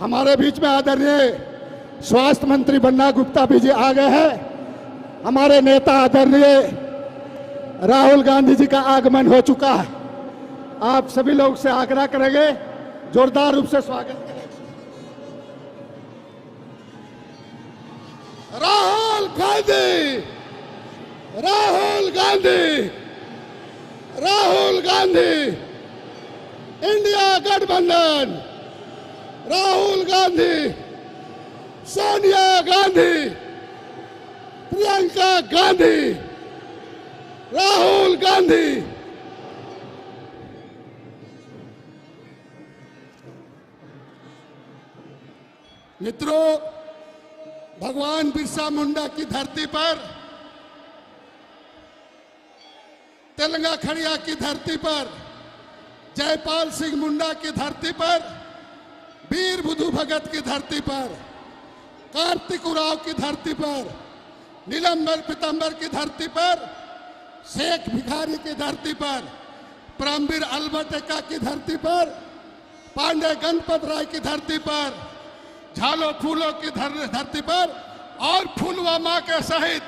हमारे बीच में आदरणीय स्वास्थ्य मंत्री बन्ना गुप्ता भी जी आ गए हैं। हमारे नेता आदरणीय राहुल गांधी जी का आगमन हो चुका है। आप सभी लोग से आग्रह करेंगे, जोरदार रूप से स्वागत करें। राहुल गांधी, राहुल गांधी, राहुल गांधी, इंडिया गठबंधन, राहुल गांधी, सोनिया गांधी, प्रियंका गांधी, राहुल गांधी। मित्रों, भगवान बिरसा मुंडा की धरती पर, तेलंगा खड़िया की धरती पर, जयपाल सिंह मुंडा की धरती पर, वीर बुधु भगत की धरती पर, कार्तिक उराव की धरती पर, नीलम्बर पीताम्बर की धरती पर, शेख भिखारी की धरती पर, परमवीर अल्बर्ट की धरती पर, पांडे गणपत राय की धरती पर, झालो फूलों की धरती पर और पुलवामा के सहित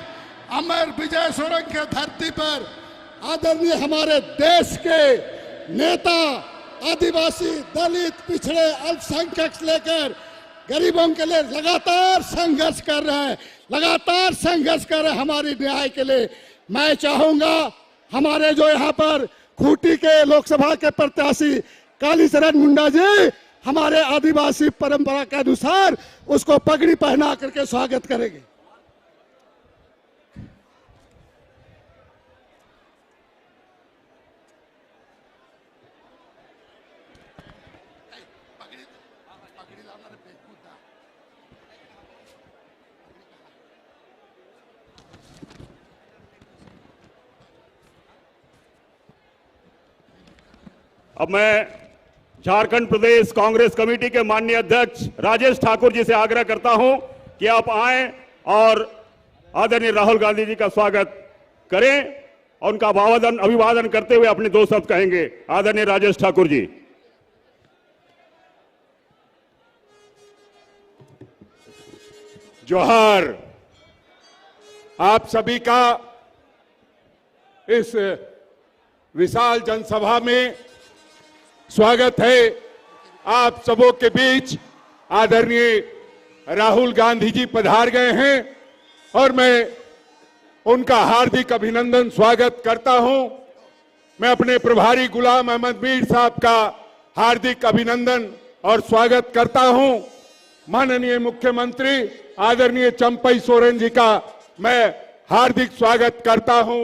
अमर विजय सोरेंग के धरती पर आदरणीय हमारे देश के नेता आदिवासी, दलित, पिछड़े, अल्पसंख्यक से लेकर गरीबों के लिए लगातार संघर्ष कर रहे हैं, लगातार संघर्ष कर रहे हैं हमारी न्याय के लिए। मैं चाहूंगा हमारे जो यहाँ पर खूंटी के लोकसभा के प्रत्याशी कालीचरण मुंडा जी हमारे आदिवासी परंपरा के अनुसार उसको पगड़ी पहना करके स्वागत करेंगे। अब मैं झारखंड प्रदेश कांग्रेस कमेटी के माननीय अध्यक्ष राजेश ठाकुर जी से आग्रह करता हूं कि आप आएं और आदरणीय राहुल गांधी जी का स्वागत करें और उनका अभिवादन करते हुए अपने दो शब्द कहेंगे। आदरणीय राजेश ठाकुर जी। जोहार। आप सभी का इस विशाल जनसभा में स्वागत है। आप सबों के बीच आदरणीय राहुल गांधी जी पधार गए हैं और मैं उनका हार्दिक अभिनंदन स्वागत करता हूं। मैं अपने प्रभारी गुलाम अहमद मीर साहब का हार्दिक अभिनंदन और स्वागत करता हूं। माननीय मुख्यमंत्री आदरणीय चंपई सोरेन जी का मैं हार्दिक स्वागत करता हूं।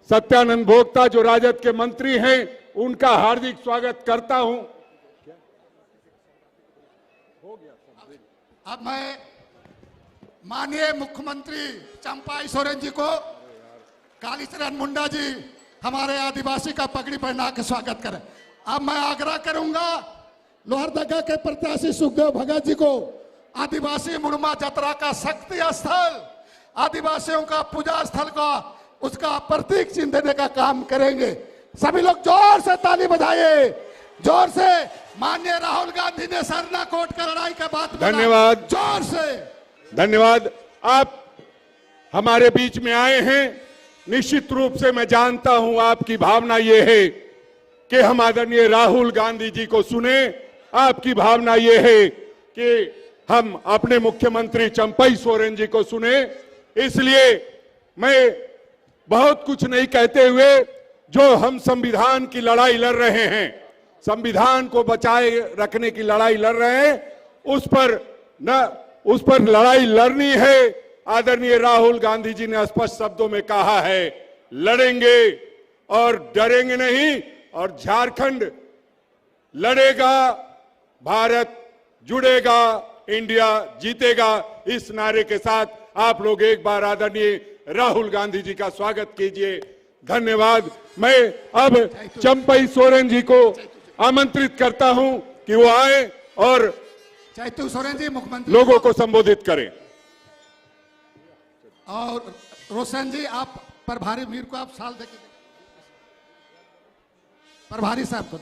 सत्यानंद भोक्ता जो राजद के मंत्री हैं उनका हार्दिक स्वागत करता हूं। अब मैं माननीय मुख्यमंत्री चंपाई सोरेन जी को कालीचरण मुंडा जी हमारे आदिवासी का पगड़ी पहना के स्वागत करें। अब मैं आग्रह करूंगा लोहरदगा के प्रत्याशी सुखदेव भगत जी को आदिवासी मुड़मा जतरा का शक्ति स्थल, आदिवासियों का पूजा स्थल का उसका प्रतीक चिन्ह देने का काम करेंगे। सभी लोग जोर से ताली बजाइए, जोर से। माननीय राहुल गांधी ने सरना कोट का लड़ाई का बात बोला। धन्यवाद, जोर से धन्यवाद। आप हमारे बीच में आए हैं। निश्चित रूप से मैं जानता हूं आपकी भावना ये है कि हम आदरणीय राहुल गांधी जी को सुने। आपकी भावना ये है कि हम अपने मुख्यमंत्री चंपई सोरेन जी को सुने। इसलिए मैं बहुत कुछ नहीं कहते हुए, जो हम संविधान की लड़ाई लड़ रहे हैं, संविधान को बचाए रखने की लड़ाई लड़ रहे हैं, उस पर लड़ाई लड़नी है। आदरणीय राहुल गांधी जी ने स्पष्ट शब्दों में कहा है, लड़ेंगे और डरेंगे नहीं। और झारखंड लड़ेगा, भारत जुड़ेगा, इंडिया जीतेगा। इस नारे के साथ आप लोग एक बार आदरणीय राहुल गांधी जी का स्वागत कीजिए। धन्यवाद। मैं अब चंपई सोरेन जी को आमंत्रित करता हूं कि वो आए और चैतू सोरेन जी मुख्यमंत्री लोगों को संबोधित करें। और रोशन जी आप प्रभारी मीर को आप साल देके प्रभारी साहब को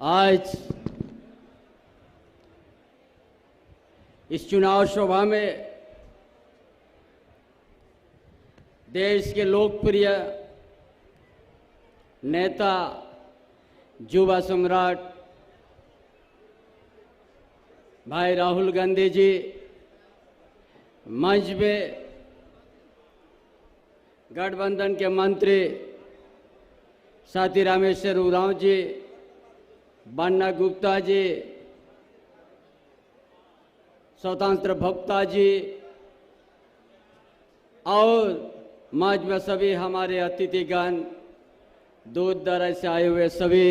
आज इस चुनाव सभा में देश के लोकप्रिय नेता, युवा सम्राट भाई राहुल गांधी जी मंच में, गठबंधन के मंत्री साथी रामेश्वर उरांव जी, बन्ना गुप्ता जी, स्वतंत्र भक्ता जी और मंच में सभी हमारे अतिथिगण, दूर दराज से आए हुए सभी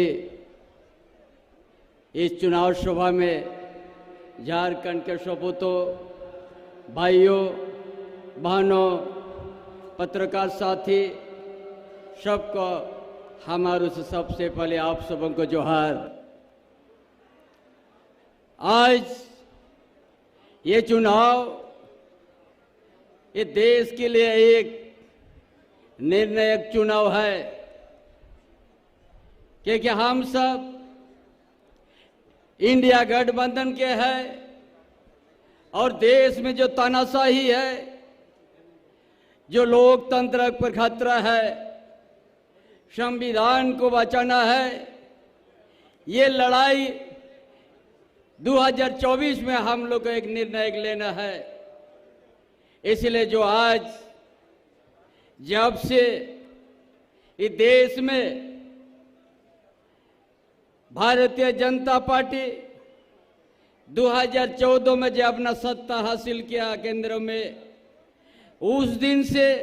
इस चुनाव सभा में झारखंड के सपूतों, भाइयों, बहनों, पत्रकार साथी, सबको हमारे से सबसे पहले आप सबों को जोहार। आज ये चुनाव ये देश के लिए एक निर्णायक चुनाव है, क्योंकि हम सब इंडिया गठबंधन के हैं और देश में जो तानाशाही है, जो लोकतंत्र पर खतरा है, संविधान को बचाना है, ये लड़ाई 2024 में हम लोग को एक निर्णय लेना है। इसलिए जो आज जब से इस देश में भारतीय जनता पार्टी 2014 में जब अपना सत्ता हासिल किया केंद्र में, उस दिन से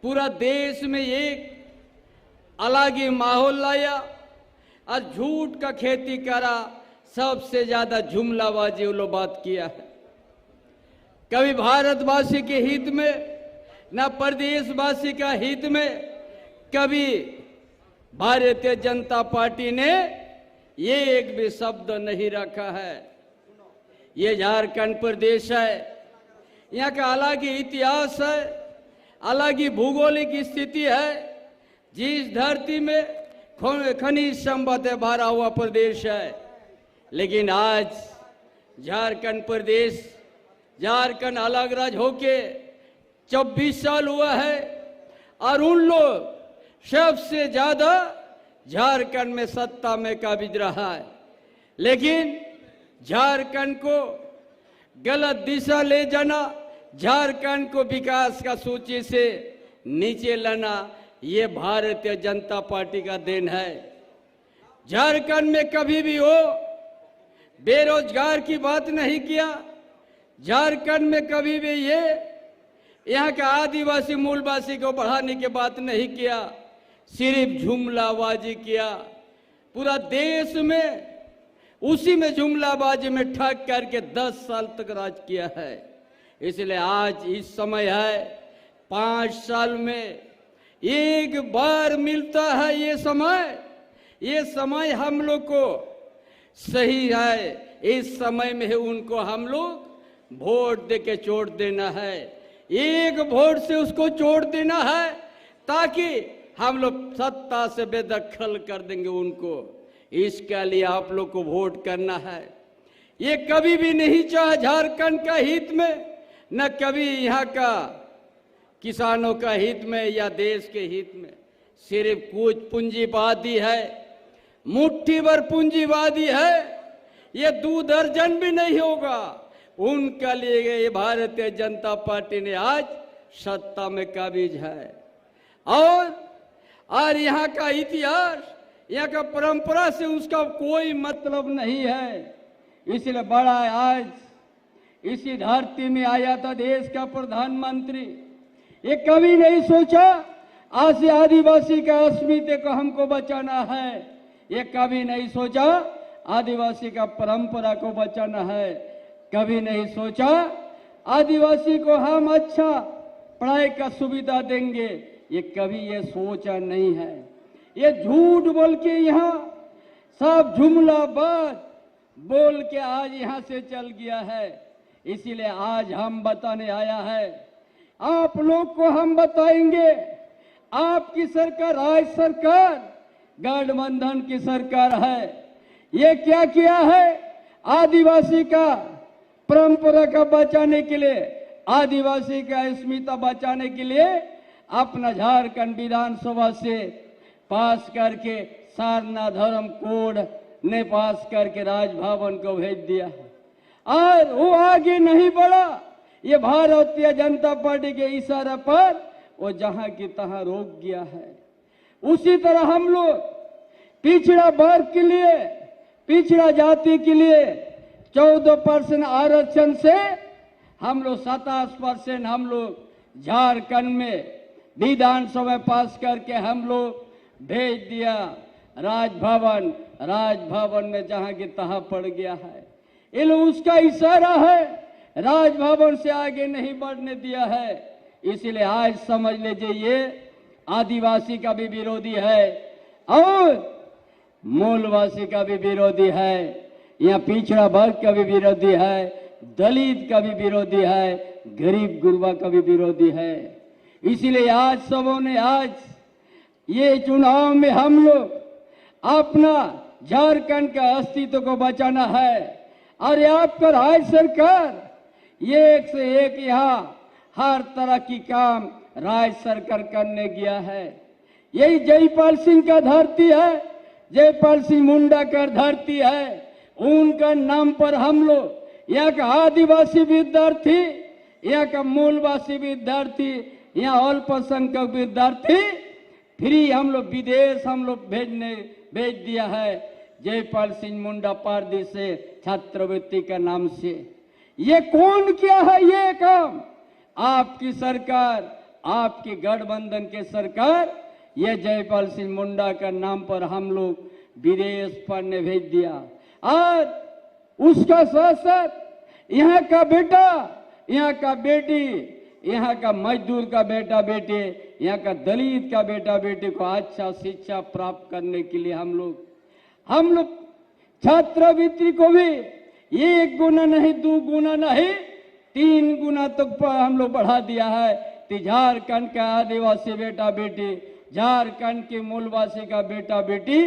पूरा देश में एक अलग ही माहौल लाया और झूठ का खेती करा। सबसे ज्यादा जुमलाबाजी वो लोग बात किया है। कभी भारतवासी के हित में, न प्रदेशवासी का हित में, कभी भारतीय जनता पार्टी ने ये एक भी शब्द नहीं रखा है। ये झारखंड प्रदेश है, यहाँ का अलग ही इतिहास है, अलग ही भौगोलिक स्थिति है। जिस धरती में खनिज संपत्ति भरा हुआ प्रदेश है, लेकिन आज झारखंड प्रदेश, झारखंड अलग राज्य होके 24 साल हुआ है और उन लोग सबसे ज्यादा झारखंड में सत्ता में काबिज रहा है। लेकिन झारखंड को गलत दिशा ले जाना, झारखंड को विकास का सूची से नीचे लाना, ये भारतीय जनता पार्टी का देन है। झारखंड में कभी भी हो बेरोजगार की बात नहीं किया। झारखंड में कभी भी ये यहाँ का आदिवासी मूलवासी को बढ़ाने की बात नहीं किया, सिर्फ जुमलाबाजी किया। पूरा देश में उसी में जुमलाबाजी में ठग करके 10 साल तक राज किया है। इसलिए आज इस समय है, 5 साल में एक बार मिलता है ये समय हम लोग को सही है। इस समय में उनको हम लोग वोट दे के छोड़ देना है, एक वोट से उसको छोड़ देना है, ताकि हम लोग सत्ता से बेदखल कर देंगे उनको। इसके लिए आप लोग को वोट करना है। ये कभी भी नहीं चाहा झारखंड का हित में, न कभी यहाँ का किसानों का हित में या देश के हित में। सिर्फ कुछ पूंजीवादी है, मुट्ठी भर पूंजीवादी है, ये 2 दर्जन भी नहीं होगा। उनका लिए ये भारतीय जनता पार्टी ने आज सत्ता में काबिज है। और यहाँ का इतिहास, यहाँ का परंपरा से उसका कोई मतलब नहीं है। इसलिए बड़ा आज इसी धरती में आया था देश का प्रधानमंत्री। ये कभी नहीं सोचा आज से आदिवासी का अस्मिता को हमको बचाना है। ये कभी नहीं सोचा आदिवासी का परंपरा को बचाना है। कभी नहीं सोचा आदिवासी को हम अच्छा पढ़ाई का सुविधा देंगे। ये कभी ये सोचा नहीं है। ये झूठ बोल के यहाँ सब जुमलाबाज बोल के आज यहाँ से चल गया है। इसीलिए आज हम बताने आया है, आप लोग को हम बताएंगे। आपकी सरकार, आज सरकार गठबंधन की सरकार है। ये क्या किया है? आदिवासी का परंपरा का बचाने के लिए, आदिवासी का अस्मिता बचाने के लिए अपना झारखंड विधानसभा से पास करके सारनाथ धर्म कोड ने पास करके राजभवन को भेज दिया और वो आगे नहीं बढ़ा। ये भारतीय जनता पार्टी के इशारे पर वो जहां की तहां रोक गया है। उसी तरह हम लोग पिछड़ा वर्ग के लिए, पिछड़ा जाति के लिए 14% आरक्षण से हम लोग 27% हम लोग झारखंड में विधानसभा पास करके हम लोग भेज दिया राजभवन। राजभवन में जहां की तहां पड़ गया है। ये लोग उसका इशारा है, राजभवन से आगे नहीं बढ़ने दिया है। इसलिए आज समझ लीजिए ये आदिवासी का भी विरोधी है और मूलवासी का भी विरोधी है, यहाँ पिछड़ा वर्ग का भी विरोधी है, दलित का भी विरोधी है, गरीब गुरबा का भी विरोधी है। इसलिए आज सबों ने आज ये चुनाव में हम लोग अपना झारखंड का अस्तित्व को बचाना है और आपका राज्य सरकार ये एक से एक यहाँ हर तरह की काम राज्य सरकार करने गया है। यही जयपाल सिंह का धरती है, जयपाल सिंह मुंडा का धरती है। उनका नाम पर हम लोग यहाँ का आदिवासी विद्यार्थी, यहाँ का मूलवासी विद्यार्थी, यहाँ अल्पसंख्यक विद्यार्थी फ्री हम लोग विदेश हम लोग भेज दिया है जयपाल सिंह मुंडा पारदी से छात्रवृत्ति का नाम से। ये कौन किया है ये काम? आपकी सरकार, आपकी गठबंधन के सरकार, ये जयपाल सिंह मुंडा का नाम पर हम लोग विदेश पढ़ने भेज दिया और उसका साथ साथ यहाँ का बेटा, यहाँ का बेटी, यहाँ का मजदूर का बेटा बेटे, यहाँ का दलित का बेटा बेटे को अच्छा शिक्षा प्राप्त करने के लिए हम लोग छात्रवृत्ति को भी 1 गुना नहीं 2 गुना नहीं 3 गुना तक हम लोग बढ़ा दिया है। तो झारखंड का आदिवासी बेटा बेटी, झारखंड के मूलवासी का बेटा बेटी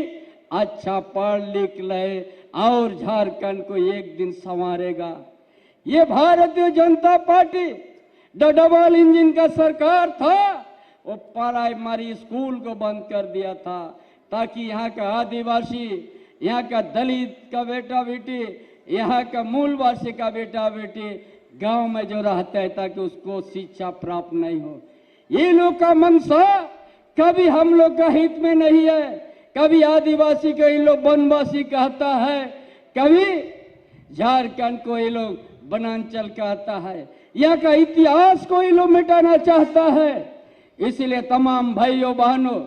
अच्छा पढ़ लिख ले और झारखंड को एक दिन संवारेगा। ये Bharatiya Janata party double engine का सरकार था, वो प्राइमरी स्कूल को बंद कर दिया था ताकि यहाँ का आदिवासी, यहाँ का दलित का बेटा बेटी, यहाँ का मूलवासी का बेटा बेटी गांव में जो रहता है ताकि उसको शिक्षा प्राप्त नहीं हो। ये लोग का मंशा कभी हम लोग का हित में नहीं है। कभी आदिवासी को ये लोग वनवासी कहता है, कभी झारखंड को ये लोग वनांचल कहता है, यहाँ का इतिहास को ये लोग मिटाना चाहता है। इसलिए तमाम भाइयों बहनों,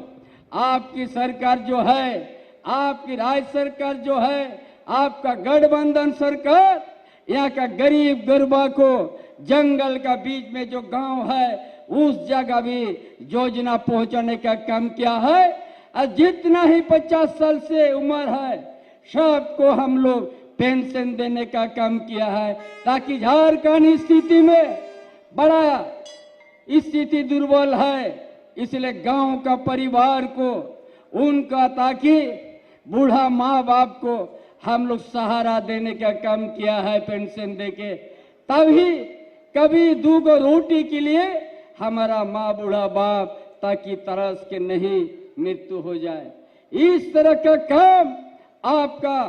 आपकी सरकार जो है, आपकी राज्य सरकार जो है, आपका गठबंधन सरकार यहाँ का गरीब गुरबा को जंगल का बीच में जो गांव है उस जगह भी योजना पहुंचाने का काम किया है। और जितना ही 50 साल से उम्र है सबको हम लोग पेंशन देने का काम किया है ताकि झारखंड स्थिति में बड़ा स्थिति दुर्बल है। इसलिए गांव का परिवार को उनका ताकि बूढ़ा माँ बाप को हम लोग सहारा देने का काम किया है पेंशन देके। तभी कभी 2 गो रोटी के लिए हमारा माँ बूढ़ा बाप ताकि तरस के नहीं मृत्यु हो जाए। इस तरह का काम आपका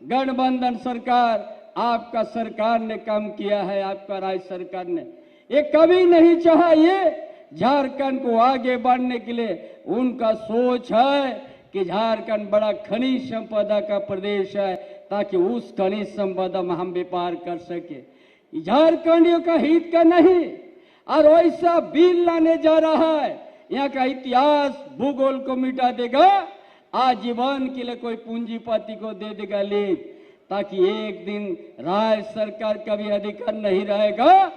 गठबंधन सरकार, आपका सरकार ने काम किया है, आपका राज्य सरकार ने। ये कभी नहीं चाहा ये झारखंड को आगे बढ़ने के लिए। उनका सोच है कि झारखंड बड़ा खनिज संपदा का प्रदेश है ताकि उस खनिज संपदा में हम व्यापार कर सके। झारखंडियों का हित का नहीं और वैसा बिल लाने जा रहा है, यहाँ का इतिहास भूगोल को मिटा देगा, आजीवन के लिए कोई पूंजीपति को दे देगा लीज, ताकि एक दिन राज्य सरकार का भी अधिकार नहीं रहेगा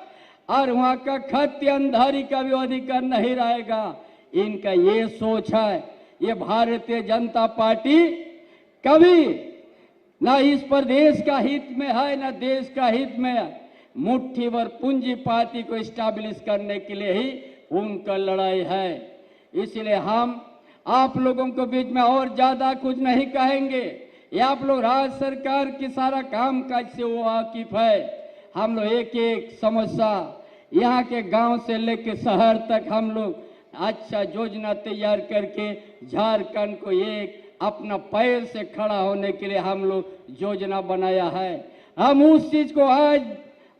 और वहाँ का खतियानधारी का भी अधिकार नहीं रहेगा। इनका ये सोच है। ये भारतीय जनता पार्टी कभी ना इस प्रदेश का हित में है ना देश का हित में है। मुट्ठी भर पूंजीपति को स्टैब्लिश करने के लिए ही उनका लड़ाई है। इसलिए हम आप लोगों के बीच में और ज्यादा कुछ नहीं कहेंगे। ये आप लोग राज्य सरकार की सारा काम काज से वो वाकिफ है। हम लोग एक एक समस्या यहाँ के गांव से लेकर शहर तक हम लोग अच्छा योजना तैयार करके झारखंड को एक अपना पैर से खड़ा होने के लिए हम लोग योजना बनाया है। हम उस चीज को आज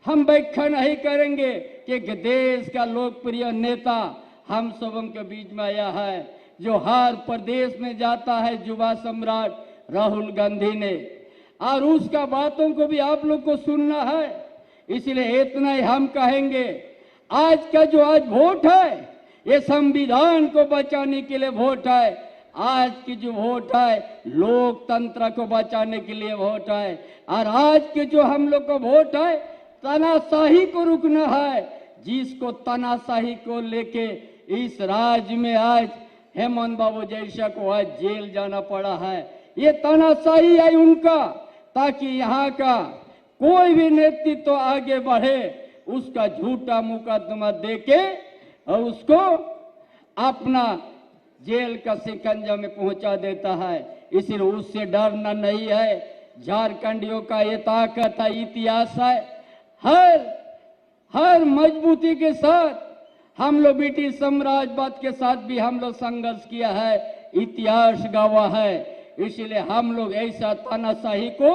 हम व्याख्या नहीं करेंगे कि देश का लोकप्रिय नेता हम सबों के बीच में आया है, जो हर प्रदेश में जाता है, युवा सम्राट राहुल गांधी ने, और उसका बातों को भी आप लोग को सुनना है। इसलिए इतना ही हम कहेंगे, आज का जो आज वोट है ये संविधान को बचाने के लिए वोट है। आज की जो वोट है लोकतंत्र को बचाने के लिए वोट है। और आज के जो हम लोग का वोट है तानाशाही को रुकना है। जिसको तानाशाही को लेके इस राज्य में आज हेमंत बाबू जैसा को आज जेल जाना पड़ा है, ये तानाशाही है उनका, ताकि यहाँ का कोई भी नेतृत्व तो आगे बढ़े उसका झूठा मुकदमा देके और उसको अपना जेल का शिकंजा में पहुंचा देता है। इसलिए उससे डरना नहीं है। झारखंडियों का ये ताकत है, इतिहास है। हर मजबूती के साथ हम लोग ब्रिटिश साम्राज्यवाद के साथ भी हम लोग संघर्ष किया है, इतिहास गवाह है। इसलिए हम लोग ऐसा तानाशाही को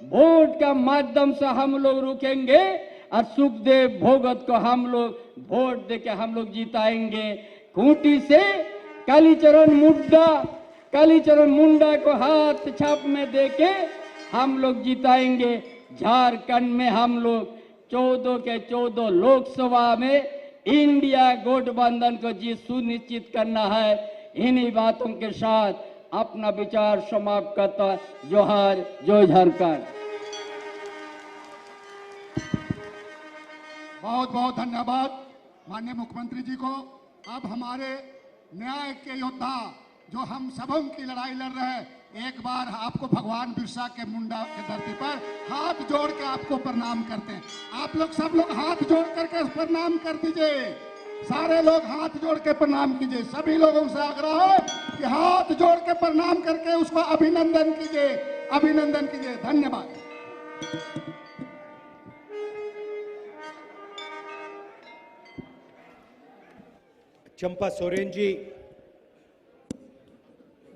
वोट का माध्यम से हम लोग रोकेंगे और सुखदेव भोगत को हम लोग वोट देके हम लोग जिताएंगे। खूंटी से कालीचरण मुंडा को हाथ छाप में देके हम लोग जिताएंगे। झारखंड में हम लोग 14 के 14 लोकसभा में इंडिया गठबंधन को जीत सुनिश्चित करना है। इन्हीं बातों के साथ अपना विचार समाप्त करता। जोहार, जय झारखंड। बहुत बहुत धन्यवाद माननीय मुख्यमंत्री जी को। अब हमारे न्याय के योद्धा जो हम सबों की लड़ाई लड़ रहे हैं, एक बार आपको भगवान बिरसा के मुंडा के धरती पर हाथ जोड़ के आपको प्रणाम करते हैं। आप लोग सब लोग हाथ जोड़ करके प्रणाम कर दीजिए। सारे लोग हाथ जोड़ के प्रणाम कीजिए। सभी लोगों से आग्रह है कि हाथ जोड़ के प्रणाम करके उसको अभिनंदन कीजिए, अभिनंदन कीजिए। धन्यवाद। चंपा सोरेन जी,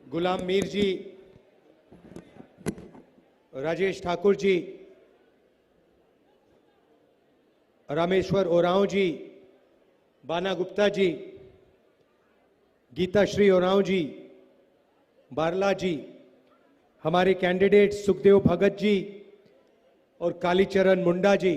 गुलाम मीर जी, राजेश ठाकुर जी, रामेश्वर ओरांव जी, बाना गुप्ता जी, गीता श्री ओरांव जी, बारला जी, हमारे कैंडिडेट सुखदेव भगत जी और कालीचरण मुंडा जी,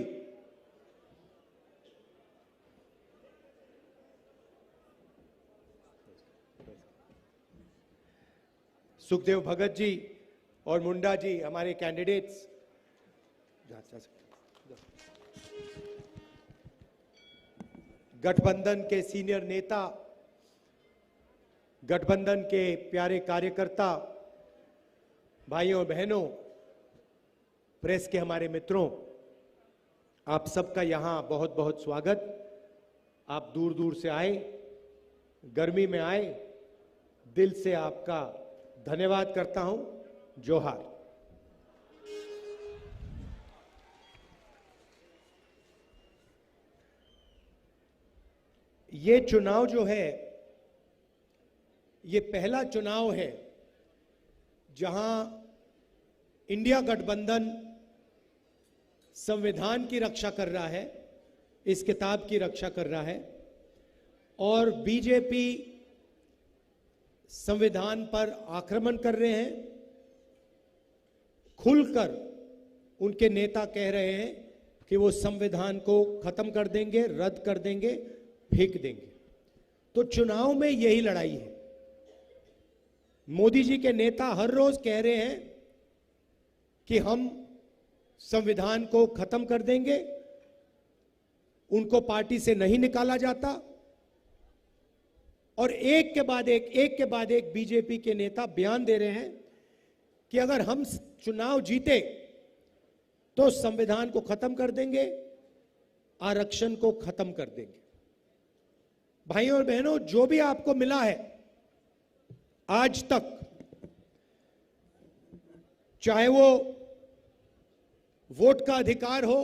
सुखदेव भगत जी और मुंडा जी हमारे कैंडिडेट्स, गठबंधन के सीनियर नेता, गठबंधन के प्यारे कार्यकर्ता, भाइयों बहनों, प्रेस के हमारे मित्रों, आप सबका यहां बहुत बहुत स्वागत। आप दूर दूर से आए, गर्मी में आए, दिल से आपका धन्यवाद करता हूं। जोहार। ये चुनाव जो है, ये पहला चुनाव है जहां इंडिया गठबंधन संविधान की रक्षा कर रहा है, इस किताब की रक्षा कर रहा है, और बीजेपी संविधान पर आक्रमण कर रहे हैं। खुलकर उनके नेता कह रहे हैं कि वो संविधान को खत्म कर देंगे, रद्द कर देंगे, फेंक देंगे। तो चुनाव में यही लड़ाई है। मोदी जी के नेता हर रोज कह रहे हैं कि हम संविधान को खत्म कर देंगे, उनको पार्टी से नहीं निकाला जाता, और एक के बाद एक बीजेपी के नेता बयान दे रहे हैं कि अगर हम चुनाव जीते तो संविधान को खत्म कर देंगे, आरक्षण को खत्म कर देंगे। भाइयों और बहनों, जो भी आपको मिला है आज तक, चाहे वो वोट का अधिकार हो,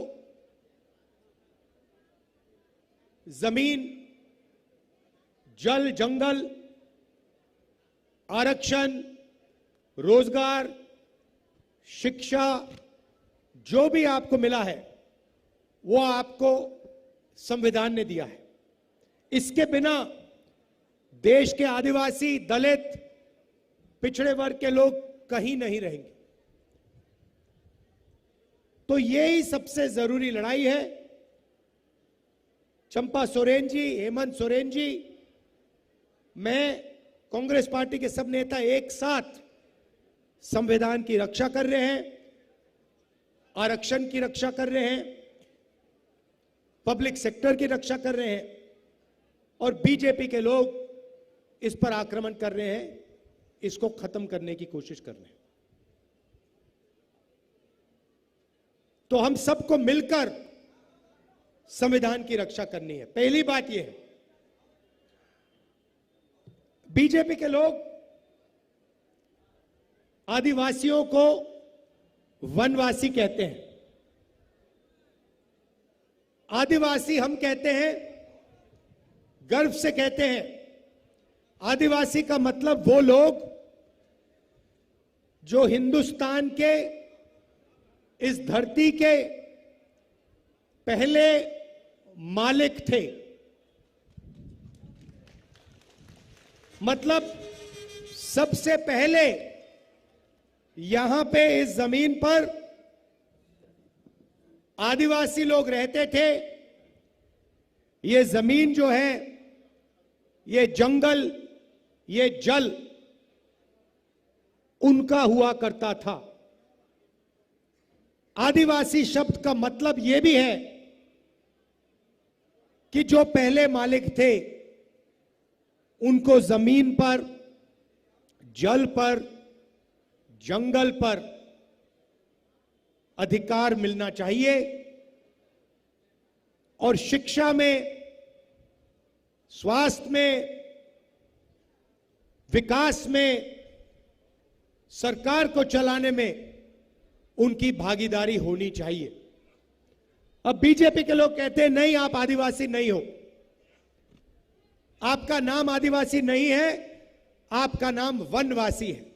जमीन, जल जंगल, आरक्षण, रोजगार, शिक्षा, जो भी आपको मिला है वो आपको संविधान ने दिया है। इसके बिना देश के आदिवासी, दलित, पिछड़े वर्ग के लोग कहीं नहीं रहेंगे। तो यही सबसे जरूरी लड़ाई है। चंपा सोरेन जी, हेमंत सोरेन जी, मैं, कांग्रेस पार्टी के सब नेता एक साथ संविधान की रक्षा कर रहे हैं, आरक्षण की रक्षा कर रहे हैं, पब्लिक सेक्टर की रक्षा कर रहे हैं, और बीजेपी के लोग इस पर आक्रमण कर रहे हैं, इसको खत्म करने की कोशिश कर रहे हैं। तो हम सबको मिलकर संविधान की रक्षा करनी है। पहली बात यह है, बीजेपी के लोग आदिवासियों को वनवासी कहते हैं। आदिवासी हम कहते हैं, गर्व से कहते हैं, आदिवासी का मतलब वो लोग जो हिंदुस्तान के इस धरती के पहले मालिक थे। मतलब सबसे पहले यहां पे इस जमीन पर आदिवासी लोग रहते थे। ये जमीन जो है, ये जंगल, ये जल उनका हुआ करता था। आदिवासी शब्द का मतलब यह भी है कि जो पहले मालिक थे उनको जमीन पर, जल पर, जंगल पर अधिकार मिलना चाहिए। और शिक्षा में, स्वास्थ्य में, विकास में, सरकार को चलाने में उनकी भागीदारी होनी चाहिए। अब बीजेपी के लोग कहते हैं नहीं, आप आदिवासी नहीं हो, आपका नाम आदिवासी नहीं है, आपका नाम वनवासी है।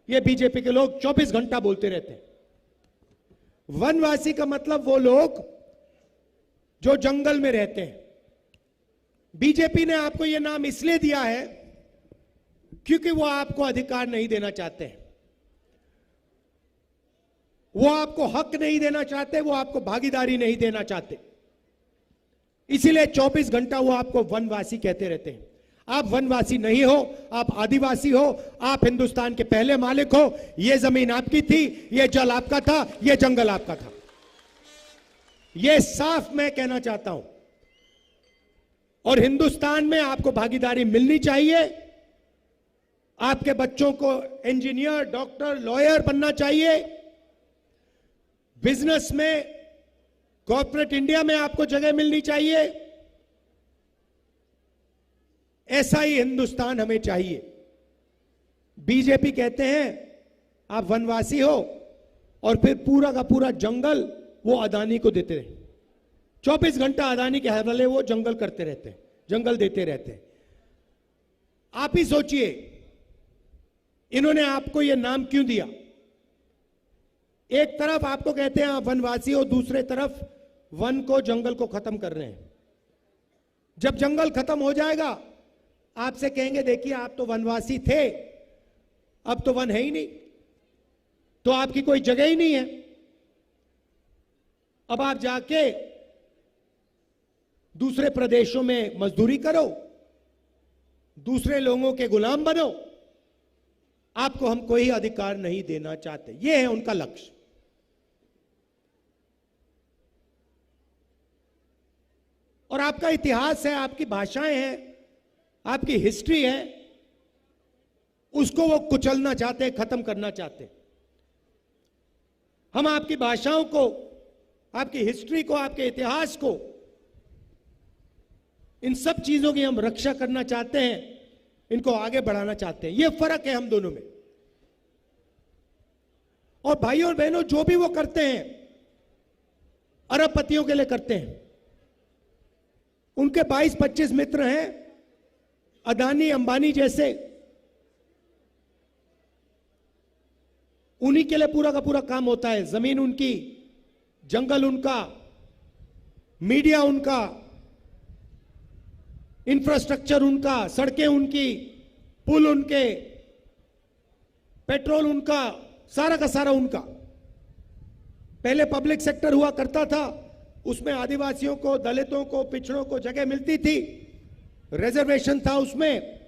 ये बीजेपी के लोग 24 घंटा बोलते रहते हैं। वनवासी का मतलब वो लोग जो जंगल में रहते हैं। बीजेपी ने आपको यह नाम इसलिए दिया है क्योंकि वो आपको अधिकार नहीं देना चाहते हैं, वो आपको हक नहीं देना चाहते, वो आपको भागीदारी नहीं देना चाहते। इसीलिए 24 घंटा वो आपको वनवासी कहते रहते हैं। आप वनवासी नहीं हो, आप आदिवासी हो, आप हिंदुस्तान के पहले मालिक हो। यह जमीन आपकी थी, यह जल आपका था, यह जंगल आपका था। यह साफ मैं कहना चाहता हूं। और हिंदुस्तान में आपको भागीदारी मिलनी चाहिए। आपके बच्चों को इंजीनियर, डॉक्टर, लॉयर बनना चाहिए। बिजनेस में, कॉर्पोरेट इंडिया में आपको जगह मिलनी चाहिए। ऐसा ही हिंदुस्तान हमें चाहिए। बीजेपी कहते हैं आप वनवासी हो और फिर पूरा का पूरा जंगल वो अदानी को देते रहे। 24 घंटा अदानी के हवाले वो जंगल करते रहते हैं, जंगल देते रहते हैं। आप ही सोचिए, इन्होंने आपको ये नाम क्यों दिया? एक तरफ आपको कहते हैं आप वनवासी हो, दूसरे तरफ वन को, जंगल को खत्म कर रहे हैं। जब जंगल खत्म हो जाएगा आपसे कहेंगे देखिए आप तो वनवासी थे, अब तो वन है ही नहीं, तो आपकी कोई जगह ही नहीं है। अब आप जाके दूसरे प्रदेशों में मजदूरी करो, दूसरे लोगों के गुलाम बनो। आपको हम कोई अधिकार नहीं देना चाहते। यह है उनका लक्ष्य। और आपका इतिहास है, आपकी भाषाएं हैं, आपकी हिस्ट्री है, उसको वो कुचलना चाहते हैं, खत्म करना चाहते हैं। हम आपकी भाषाओं को, आपकी हिस्ट्री को, आपके इतिहास को, इन सब चीजों की हम रक्षा करना चाहते हैं, इनको आगे बढ़ाना चाहते हैं। यह फर्क है हम दोनों में। और भाइयों और बहनों, जो भी वो करते हैं अरबपतियों के लिए करते हैं। उनके 22-25 मित्र हैं, अदानी अंबानी जैसे, उन्हीं के लिए पूरा का पूरा काम होता है। जमीन उनकी, जंगल उनका, मीडिया उनका, इंफ्रास्ट्रक्चर उनका, सड़कें उनकी, पुल उनके, पेट्रोल उनका, सारा का सारा उनका। पहले पब्लिक सेक्टर हुआ करता था, उसमें आदिवासियों को, दलितों को, पिछड़ों को जगह मिलती थी, रिजर्वेशन था उसमें,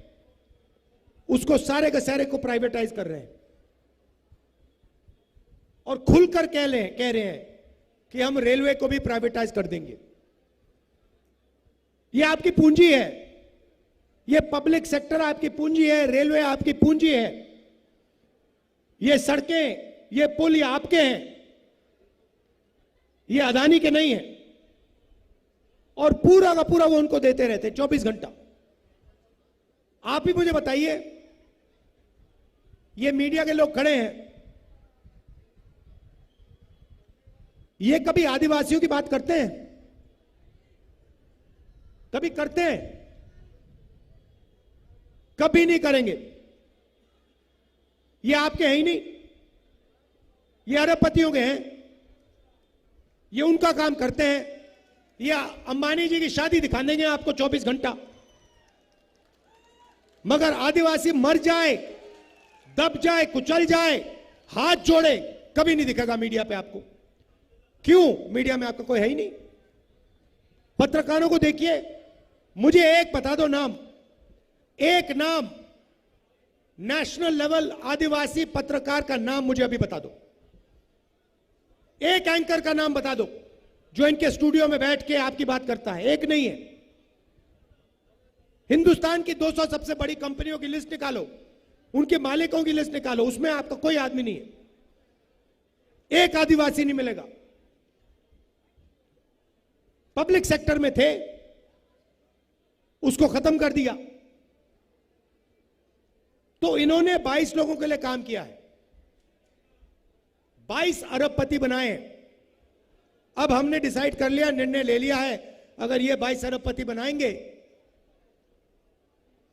उसको सारे के सारे को प्राइवेटाइज कर रहे हैं और खुलकर कह रहे हैं कि हम रेलवे को भी प्राइवेटाइज कर देंगे। ये आपकी पूंजी है, ये पब्लिक सेक्टर आपकी पूंजी है, रेलवे आपकी पूंजी है, ये सड़कें, ये पुल ये आपके हैं, ये अदानी के नहीं है। और पूरा का पूरा वो उनको देते रहते 24 घंटा। आप ही मुझे बताइए, ये मीडिया के लोग खड़े हैं, ये कभी आदिवासियों की बात करते हैं? कभी करते हैं? कभी नहीं करेंगे। ये आपके हैं ही नहीं, ये अरबपतियों के हैं, ये उनका काम करते हैं। ये अंबानी जी की शादी दिखा देंगे आपको 24 घंटा, मगर आदिवासी मर जाए, दब जाए, कुचल जाए, हाथ जोड़े, कभी नहीं दिखेगा मीडिया पे आपको। क्यों? मीडिया में आपका कोई है ही नहीं। पत्रकारों को देखिए, मुझे एक बता दो नाम, एक नाम, नेशनल लेवल आदिवासी पत्रकार का नाम मुझे अभी बता दो। एक एंकर का नाम बता दो जो इनके स्टूडियो में बैठ के आपकी बात करता है। एक नहीं है। हिंदुस्तान की 200 सबसे बड़ी कंपनियों की लिस्ट निकालो, उनके मालिकों की लिस्ट निकालो, उसमें आपका कोई आदमी नहीं है, एक आदिवासी नहीं मिलेगा। पब्लिक सेक्टर में थे, उसको खत्म कर दिया। तो इन्होंने 22 लोगों के लिए काम किया है, 22 अरबपति बनाए। अब हमने डिसाइड कर लिया, निर्णय ले लिया है, अगर ये 22 अरबपति बनाएंगे,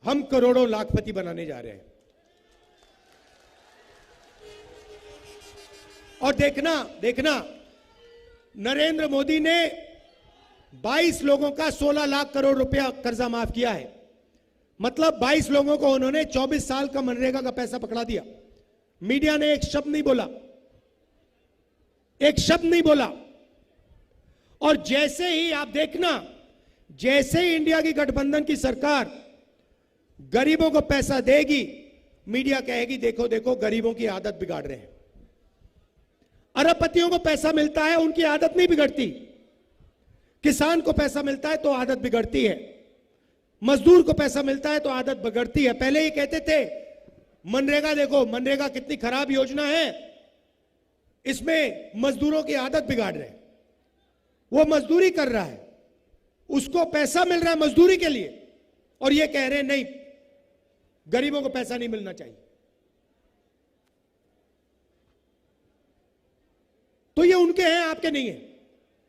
हम करोड़ों लाखपति बनाने जा रहे हैं। और देखना नरेंद्र मोदी ने 22 लोगों का 16 लाख करोड़ रुपया कर्जा माफ किया है। मतलब 22 लोगों को उन्होंने 24 साल का मनरेगा का पैसा पकड़ा दिया। मीडिया ने एक शब्द नहीं बोला, एक शब्द नहीं बोला। और जैसे ही आप देखना, जैसे ही इंडिया की गठबंधन की सरकार गरीबों को पैसा देगी, मीडिया कहेगी देखो देखो गरीबों की आदत बिगाड़ रहे हैं। अरबपतियों को पैसा मिलता है, उनकी आदत नहीं बिगड़ती। किसान को पैसा मिलता है तो आदत बिगड़ती है, मजदूर को पैसा मिलता है तो आदत बिगड़ती है। पहले ये कहते थे मनरेगा, देखो मनरेगा कितनी खराब योजना है, इसमें मजदूरों की आदत बिगाड़ रहे हैं। वो मजदूरी कर रहा है, उसको पैसा मिल रहा है मजदूरी के लिए, और ये कह रहे हैं नहीं, गरीबों को पैसा नहीं मिलना चाहिए। तो ये उनके हैं, आपके नहीं है।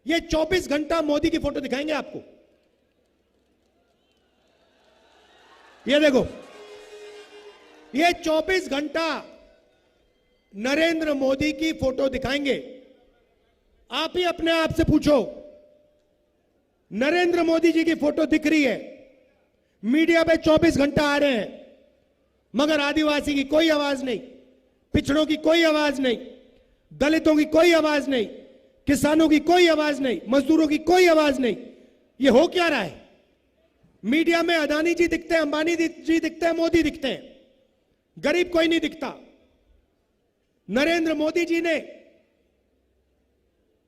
ये 24 घंटा मोदी की फोटो दिखाएंगे आपको। ये देखो, ये 24 घंटा नरेंद्र मोदी की फोटो दिखाएंगे। आप ही अपने आप से पूछो, नरेंद्र मोदी जी की फोटो दिख रही है, मीडिया पे 24 घंटा आ रहे हैं, मगर आदिवासी की कोई आवाज नहीं, पिछड़ों की कोई आवाज नहीं, दलितों की कोई आवाज नहीं, किसानों की कोई आवाज नहीं, मजदूरों की कोई आवाज नहीं। ये हो क्या रहा है? मीडिया में अदानी जी दिखते हैं, अंबानी जी दिखते हैं, मोदी दिखते हैं, गरीब कोई नहीं दिखता। नरेंद्र मोदी जी ने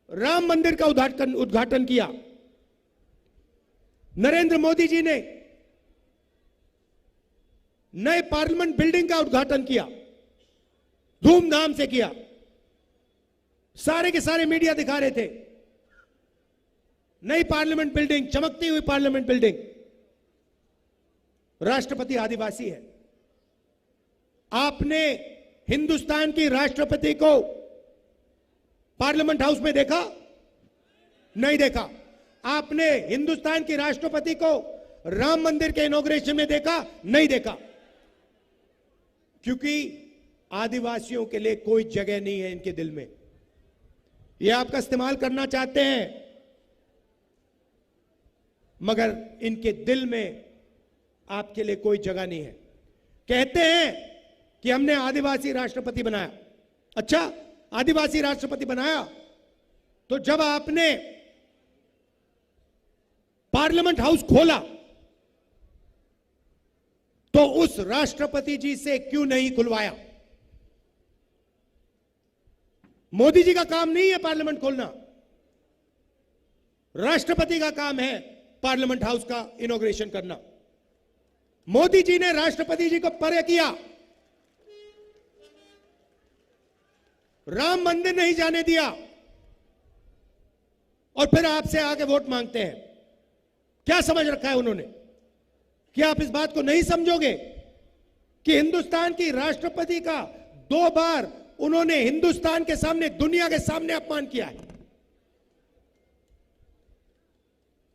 राम मंदिर का उद्घाटन किया, नरेंद्र मोदी जी ने नए पार्लियामेंट बिल्डिंग का उद्घाटन किया, धूमधाम से किया, सारे के सारे मीडिया दिखा रहे थे। नई पार्लियामेंट बिल्डिंग, चमकती हुई पार्लियामेंट बिल्डिंग। राष्ट्रपति आदिवासी है। आपने हिंदुस्तान की राष्ट्रपति को पार्लियामेंट हाउस में देखा? नहीं देखा। आपने हिंदुस्तान की राष्ट्रपति को राम मंदिर के इनॉग्रेशन में देखा? नहीं देखा। क्योंकि आदिवासियों के लिए कोई जगह नहीं है इनके दिल में। ये आपका इस्तेमाल करना चाहते हैं, मगर इनके दिल में आपके लिए कोई जगह नहीं है। कहते हैं कि हमने आदिवासी राष्ट्रपति बनाया। अच्छा, आदिवासी राष्ट्रपति बनाया तो जब आपने पार्लियामेंट हाउस खोला तो उस राष्ट्रपति जी से क्यों नहीं खुलवाया? मोदी जी का काम नहीं है पार्लियामेंट खोलना, राष्ट्रपति का काम है पार्लियामेंट हाउस का इनॉग्रेशन करना। मोदी जी ने राष्ट्रपति जी को परे किया, राम मंदिर नहीं जाने दिया, और फिर आपसे आके वोट मांगते हैं। क्या समझ रखा है उन्होंने कि आप इस बात को नहीं समझोगे कि हिंदुस्तान की राष्ट्रपति का 2 बार उन्होंने हिंदुस्तान के सामने, दुनिया के सामने अपमान किया है।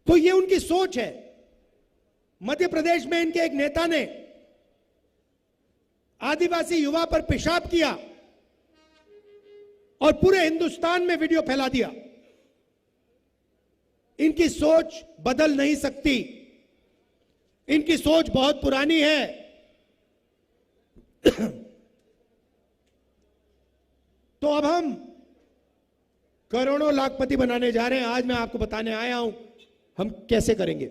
तो ये उनकी सोच है। मध्य प्रदेश में इनके एक नेता ने आदिवासी युवा पर पेशाब किया और पूरे हिंदुस्तान में वीडियो फैला दिया। इनकी सोच बदल नहीं सकती, इनकी सोच बहुत पुरानी है। तो अब हम करोड़ों लाखपति बनाने जा रहे हैं। आज मैं आपको बताने आया हूं हम कैसे करेंगे।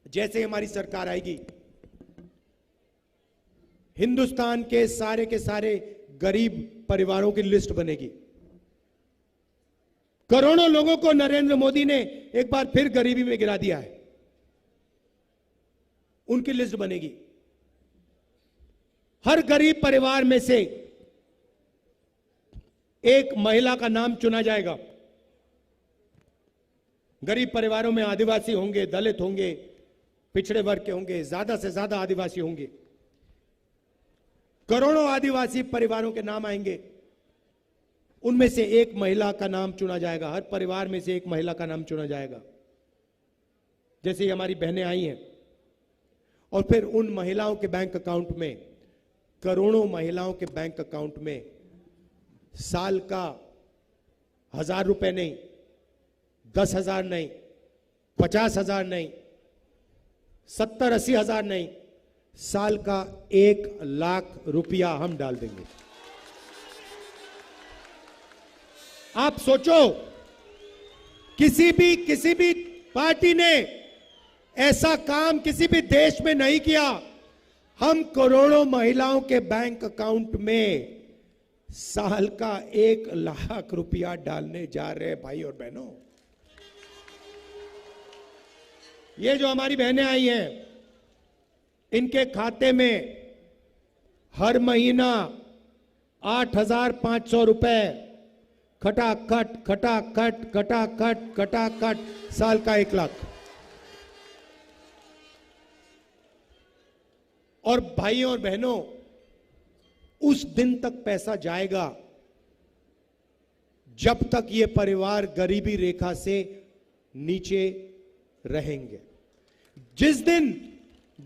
जैसे हमारी सरकार आएगी, हिंदुस्तान के सारे गरीब परिवारों की लिस्ट बनेगी। करोड़ों लोगों को नरेंद्र मोदी ने एक बार फिर गरीबी में गिरा दिया है, उनकी लिस्ट बनेगी। हर गरीब परिवार में से एक महिला का नाम चुना जाएगा। गरीब परिवारों में आदिवासी होंगे, दलित होंगे, पिछड़े वर्ग के होंगे, ज्यादा से ज्यादा आदिवासी होंगे। करोड़ों आदिवासी परिवारों के नाम आएंगे, उनमें से एक महिला का नाम चुना जाएगा। हर परिवार में से एक महिला का नाम चुना जाएगा। जैसे हमारी बहनें आई हैं, और फिर उन महिलाओं के बैंक अकाउंट में, करोड़ों महिलाओं के बैंक अकाउंट में साल का 1000 रुपए नहीं, 10,000 नहीं, 50,000 नहीं, 70-80 हजार नहीं, साल का 1 लाख रुपया हम डाल देंगे। आप सोचो, किसी भी पार्टी ने ऐसा काम किसी भी देश में नहीं किया। हम करोड़ों महिलाओं के बैंक अकाउंट में साल का 1 लाख रुपया डालने जा रहे हैं। भाई और बहनों, ये जो हमारी बहनें आई हैं, इनके खाते में हर महीना 8,500 रुपए खटाखट खटाखट खटाखट खटाखट, साल का 1 लाख। और भाइयों और बहनों, उस दिन तक पैसा जाएगा जब तक ये परिवार गरीबी रेखा से नीचे रहेंगे। जिस दिन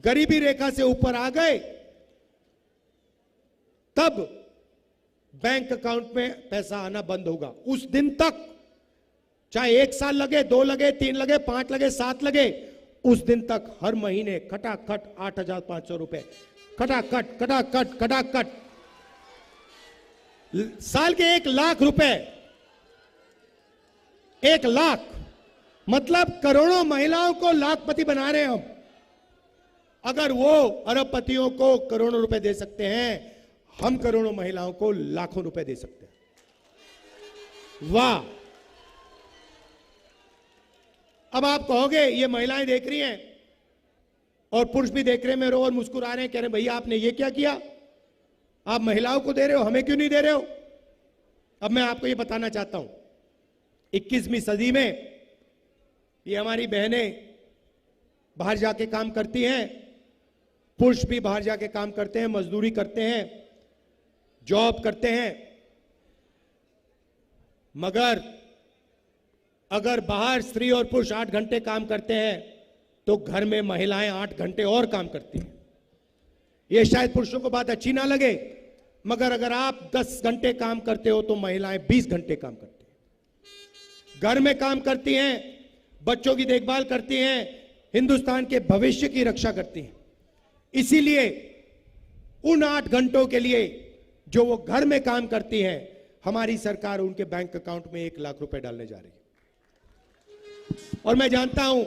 गरीबी रेखा से ऊपर आ गए, तब बैंक अकाउंट में पैसा आना बंद होगा। उस दिन तक चाहे 1 साल लगे, 2 लगे, 3 लगे, 5 लगे, 7 लगे, उस दिन तक हर महीने खटाखट 8,500 रुपए, खटाखट खटाखट खटाखट, साल के 1 लाख रुपए। 1 लाख मतलब करोड़ों महिलाओं को लाखपति बना रहे हैं हम। अगर वो अरबपतियों को करोड़ों रुपए दे सकते हैं, हम करोड़ों महिलाओं को लाखों रुपए दे सकते हैं। वाह! अब आप कहोगे, ये महिलाएं देख रही हैं और पुरुष भी देख रहे हैं, मेरे और मुस्कुरा रहे हैं, कह रहे हैं भैया आपने ये क्या किया, आप महिलाओं को दे रहे हो, हमें क्यों नहीं दे रहे हो? अब मैं आपको ये बताना चाहता हूं, 21वीं सदी में ये हमारी बहनें बाहर जाके काम करती हैं, पुरुष भी बाहर जाके काम करते हैं, मजदूरी करते हैं, जॉब करते हैं, मगर अगर बाहर स्त्री और पुरुष 8 घंटे काम करते हैं तो घर में महिलाएं 8 घंटे और काम करती हैं। यह शायद पुरुषों को बात अच्छी ना लगे, मगर अगर आप 10 घंटे काम करते हो तो महिलाएं 20 घंटे काम करती हैं, घर में काम करती हैं, बच्चों की देखभाल करती हैं, हिंदुस्तान के भविष्य की रक्षा करती हैं। इसीलिए उन 8 घंटों के लिए जो वो घर में काम करती हैं, हमारी सरकार उनके बैंक अकाउंट में 1 लाख रुपए डालने जा रही है। और मैं जानता हूं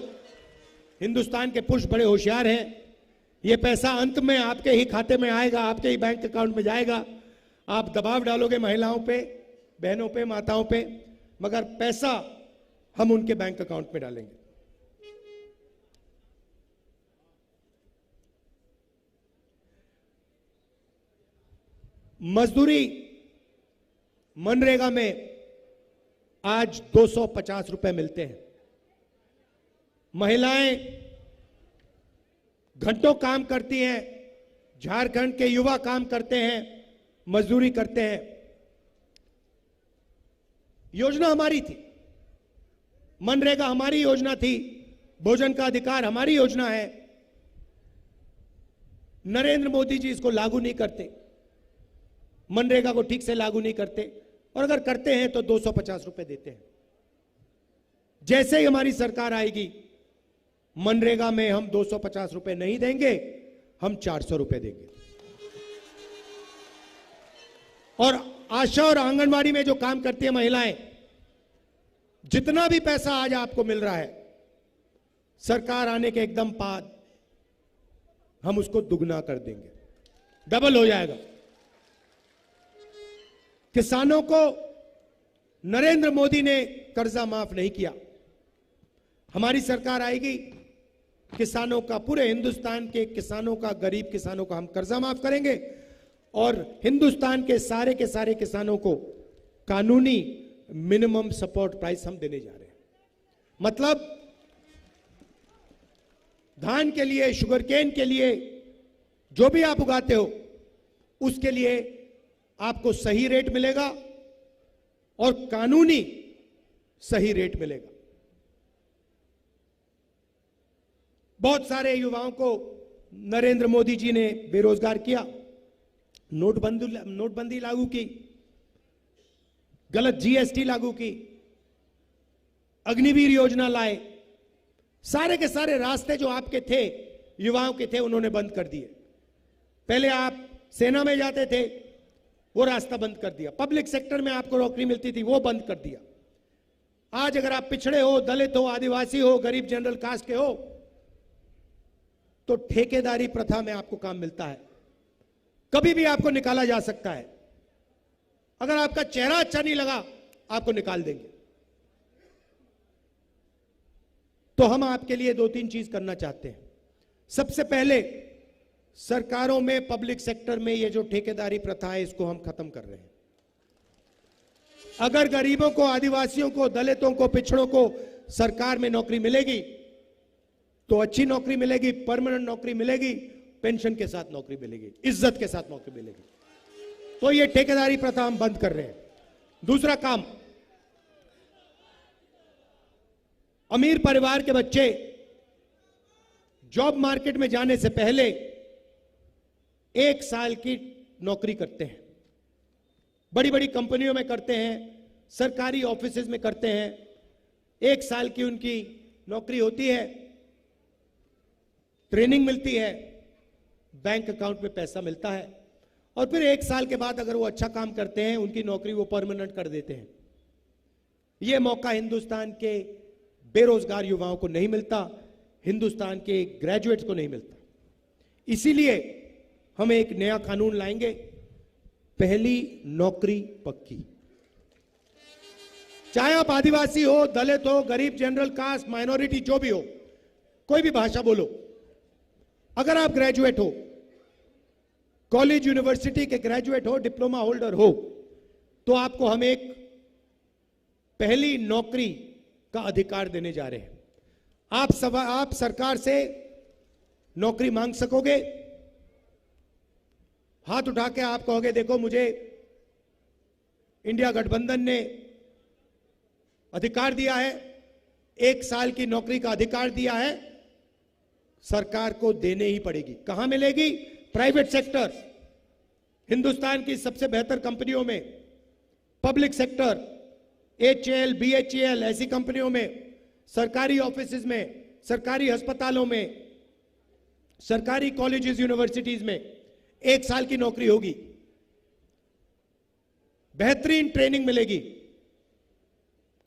हिंदुस्तान के पुरुष बड़े होशियार हैं। ये पैसा अंत में आपके ही खाते में आएगा, आपके ही बैंक अकाउंट में जाएगा। आप दबाव डालोगे महिलाओं पे, बहनों पे, माताओं पे, मगर पैसा हम उनके बैंक अकाउंट में डालेंगे। मजदूरी मनरेगा में आज 250 रुपए मिलते हैं। महिलाएं घंटों काम करती हैं, झारखंड के युवा काम करते हैं, मजदूरी करते हैं। योजना हमारी थी, मनरेगा हमारी योजना थी, भोजन का अधिकार हमारी योजना है। नरेंद्र मोदी जी इसको लागू नहीं करते, मनरेगा को ठीक से लागू नहीं करते, और अगर करते हैं तो 250 रुपए देते हैं। जैसे ही हमारी सरकार आएगी, मनरेगा में हम 250 रुपए नहीं देंगे, हम 400 रुपए देंगे। और आशा और आंगनवाड़ी में जो काम करती है महिलाएं, जितना भी पैसा आज आपको मिल रहा है, सरकार आने के एकदम बाद हम उसको दुगना कर देंगे, डबल हो जाएगा। किसानों को नरेंद्र मोदी ने कर्जा माफ नहीं किया। हमारी सरकार आएगी, किसानों का, पूरे हिंदुस्तान के किसानों का, गरीब किसानों का हम कर्जा माफ kरेंगे और हिंदुस्तान के सारे किसानों को कानूनी मिनिमम सपोर्ट प्राइस हम देने जा रहे हैं। मतलब धान के लिए, शुगर केन के लिए, जो भी आप उगाते हो, उसके लिए आपको सही रेट मिलेगा और कानूनी सही रेट मिलेगा। बहुत सारे युवाओं को नरेंद्र मोदी जी ने बेरोजगार किया, नोटबंदी लागू की, गलत जीएसटी लागू की, अग्निवीर योजना लाए। सारे के सारे रास्ते जो आपके थे, युवाओं के थे, उन्होंने बंद कर दिए। पहले आप सेना में जाते थे, वो रास्ता बंद कर दिया। पब्लिक सेक्टर में आपको नौकरी मिलती थी, वो बंद कर दिया। आज अगर आप पिछड़े हो, दलित हो, आदिवासी हो, गरीब जनरल कास्ट के हो, तो ठेकेदारी प्रथा में आपको काम मिलता है। कभी भी आपको निकाला जा सकता है। अगर आपका चेहरा अच्छा नहीं लगा, आपको निकाल देंगे। तो हम आपके लिए 2-3 चीज करना चाहते हैं। सबसे पहले, सरकारों में, पब्लिक सेक्टर में ये जो ठेकेदारी प्रथा है, इसको हम खत्म कर रहे हैं। अगर गरीबों को, आदिवासियों को, दलितों को, पिछड़ों को सरकार में नौकरी मिलेगी तो अच्छी नौकरी मिलेगी, परमानेंट नौकरी मिलेगी, पेंशन के साथ नौकरी मिलेगी, इज्जत के साथ नौकरी मिलेगी। तो ये ठेकेदारी प्रथा हम बंद कर रहे हैं। दूसरा काम, अमीर परिवार के बच्चे जॉब मार्केट में जाने से पहले 1 साल की नौकरी करते हैं। बड़ी बड़ी कंपनियों में करते हैं, सरकारी ऑफिसेज में करते हैं। 1 साल की उनकी नौकरी होती है, ट्रेनिंग मिलती है, बैंक अकाउंट में पैसा मिलता है, और फिर 1 साल के बाद अगर वो अच्छा काम करते हैं, उनकी नौकरी वो परमानेंट कर देते हैं। ये मौका हिंदुस्तान के बेरोजगार युवाओं को नहीं मिलता, हिंदुस्तान के ग्रेजुएट्स को नहीं मिलता। इसीलिए हम एक नया कानून लाएंगे, पहली नौकरी पक्की। चाहे आप आदिवासी हो, दलित हो, गरीब, जनरल कास्ट, माइनॉरिटी, जो भी हो, कोई भी भाषा बोलो, अगर आप ग्रेजुएट हो, कॉलेज यूनिवर्सिटी के ग्रेजुएट हो, डिप्लोमा होल्डर हो, तो आपको हम एक पहली नौकरी का अधिकार देने जा रहे हैं। आप सरकार से नौकरी मांग सकोगे। हाथ उठा के आप कहोगे, देखो मुझे इंडिया गठबंधन ने अधिकार दिया है, 1 साल की नौकरी का अधिकार दिया है, सरकार को देने ही पड़ेगी। कहां मिलेगी? प्राइवेट सेक्टर, हिंदुस्तान की सबसे बेहतर कंपनियों में, पब्लिक सेक्टर, HAL, BHEL ऐसी कंपनियों में, सरकारी ऑफिसेज में, सरकारी अस्पतालों में, सरकारी कॉलेजेस यूनिवर्सिटीज में 1 साल की नौकरी होगी, बेहतरीन ट्रेनिंग मिलेगी,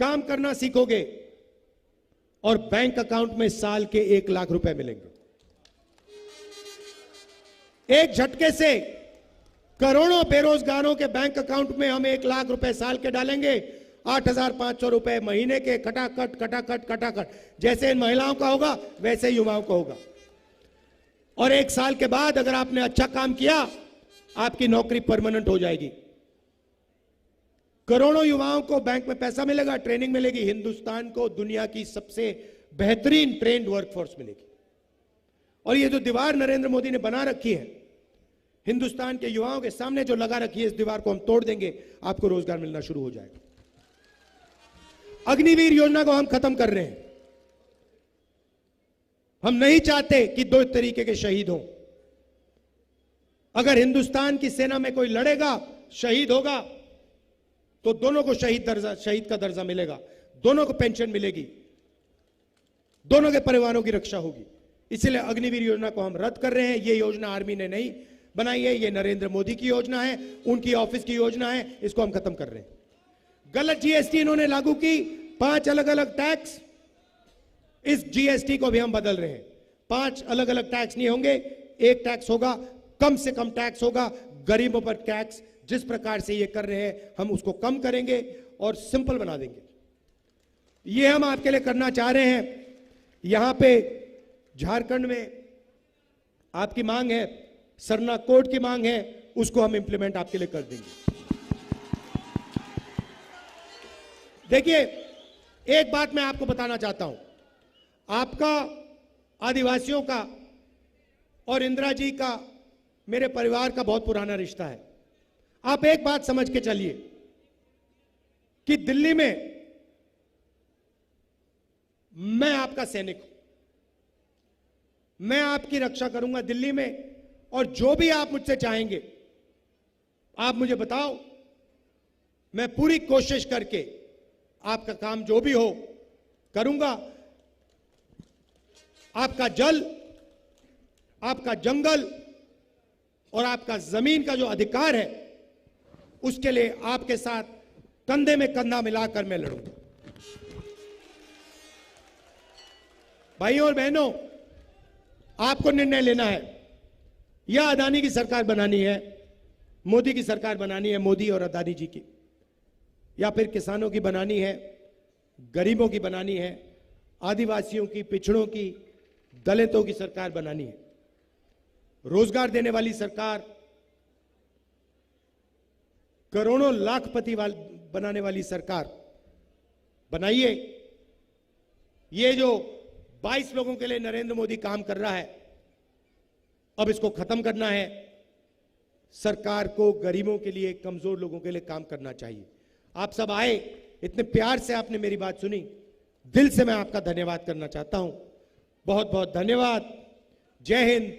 काम करना सीखोगे और बैंक अकाउंट में साल के 1 लाख रुपए मिलेंगे। एक झटके से करोड़ों बेरोजगारों के बैंक अकाउंट में हम 1 लाख रुपए साल के डालेंगे। 8,500 रुपए महीने के खटाखट खटाखट खटाखट, जैसे इन महिलाओं का होगा वैसे युवाओं का होगा। और 1 साल के बाद अगर आपने अच्छा काम किया, आपकी नौकरी परमानेंट हो जाएगी। करोड़ों युवाओं को बैंक में पैसा मिलेगा, ट्रेनिंग मिलेगी, हिंदुस्तान को दुनिया की सबसे बेहतरीन ट्रेंड वर्कफोर्स मिलेगी। और ये जो दीवार नरेंद्र मोदी ने बना रखी है हिंदुस्तान के युवाओं के सामने, जो लगा रखी है, इस दीवार को हम तोड़ देंगे, आपको रोजगार मिलना शुरू हो जाएगा। अग्निवीर योजना को हम खत्म कर रहे हैं। हम नहीं चाहते कि 2 तरीके के शहीद हों। अगर हिंदुस्तान की सेना में कोई लड़ेगा, शहीद होगा, तो दोनों को शहीद का दर्जा मिलेगा, दोनों को पेंशन मिलेगी, दोनों के परिवारों की रक्षा होगी। इसलिए अग्निवीर योजना को हम रद्द कर रहे हैं। यह योजना आर्मी ने नहीं बनाई है, यह नरेंद्र मोदी की योजना है, उनकी ऑफिस की योजना है, इसको हम खत्म कर रहे हैं। गलत जीएसटी इन्होंने लागू की, 5 अलग अलग टैक्स, इस जीएसटी को भी हम बदल रहे हैं। 5 अलग अलग टैक्स नहीं होंगे, एक टैक्स होगा, कम से कम टैक्स होगा। गरीबों पर टैक्स जिस प्रकार से ये कर रहे हैं, हम उसको कम करेंगे और सिंपल बना देंगे। ये हम आपके लिए करना चाह रहे हैं। यहां पे झारखंड में आपकी मांग है, सरना कोड की मांग है, उसको हम इंप्लीमेंट आपके लिए कर देंगे। देखिए, एक बात मैं आपको बताना चाहता हूं, आपका, आदिवासियों का और इंदिरा जी का, मेरे परिवार का बहुत पुराना रिश्ता है। आप एक बात समझ के चलिए कि दिल्ली में मैं आपका सैनिक हूं, मैं आपकी रक्षा करूंगा दिल्ली में, और जो भी आप मुझसे चाहेंगे आप मुझे बताओ, मैं पूरी कोशिश करके आपका काम जो भी हो करूंगा। आपका जल, आपका जंगल और आपका जमीन का जो अधिकार है, उसके लिए आपके साथ कंधे में कंधा मिलाकर मैं लड़ूंगा। भाइयों और बहनों, आपको निर्णय लेना है, या अदानी की सरकार बनानी है, मोदी की सरकार बनानी है, मोदी और अदानी जी की, या फिर किसानों की बनानी है, गरीबों की बनानी है, आदिवासियों की, पिछड़ों की, दलितों की सरकार बनानी है, रोजगार देने वाली सरकार, करोड़ों लाखपति बनाने वाली सरकार बनाइए। ये जो 22 लोगों के लिए नरेंद्र मोदी काम कर रहा है, अब इसको खत्म करना है। सरकार को गरीबों के लिए, कमजोर लोगों के लिए काम करना चाहिए। आप सब आए, इतने प्यार से आपने मेरी बात सुनी, दिल से मैं आपका धन्यवाद करना चाहता हूं। बहुत बहुत धन्यवाद। जय हिंद,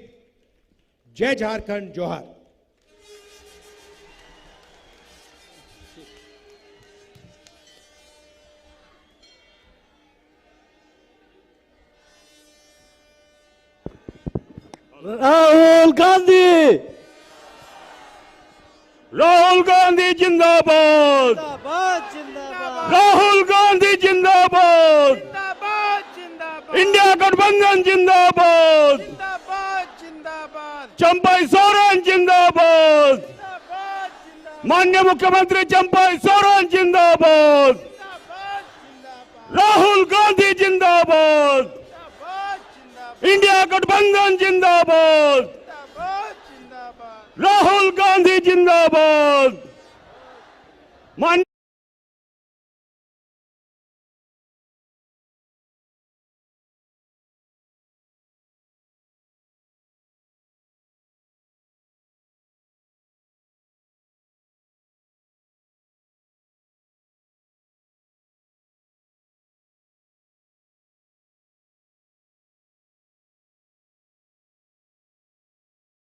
जय झारखंड, जोहार। राहुल गांधी, राहुल गांधी जिंदाबाद, राहुल गांधी जिंदाबाद, इंडिया गठबंधन जिंदाबाद, चंपाई सोरेन जिंदाबाद, माननीय मुख्यमंत्री चंपाई सोरेन जिंदाबाद, राहुल गांधी जिंदाबाद, इंडिया गठबंधन जिंदाबाद, राहुल गांधी जिंदाबाद।